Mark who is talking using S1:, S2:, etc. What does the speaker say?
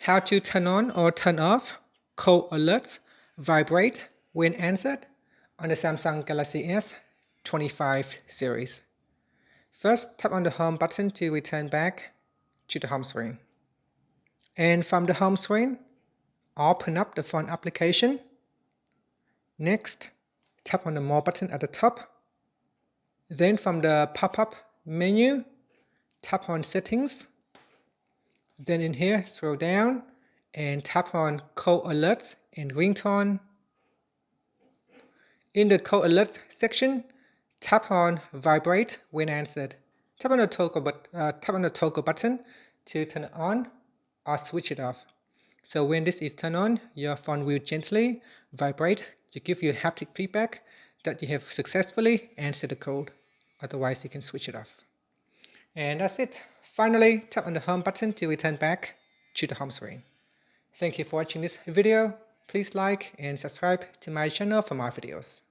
S1: How to turn on or turn off call alerts vibrate when answered on the Samsung Galaxy S25 series. First, tap on the home button to return back to the home screen. And from the home screen, open up the phone application. Next, tap on the More button at the top. Then from the pop-up menu, tap on Settings. Then in here, scroll down and tap on Call Alerts and Ringtone. In the Call Alerts section, tap on Vibrate when answered. Tap on the toggle button to turn it on or switch it off. So when this is turned on, your phone will gently vibrate to give you haptic feedback that you have successfully answered the call. Otherwise, you can switch it off. And that's it. Finally, tap on the home button to return back to the home screen. Thank you for watching this video. Please like and subscribe to my channel for more videos.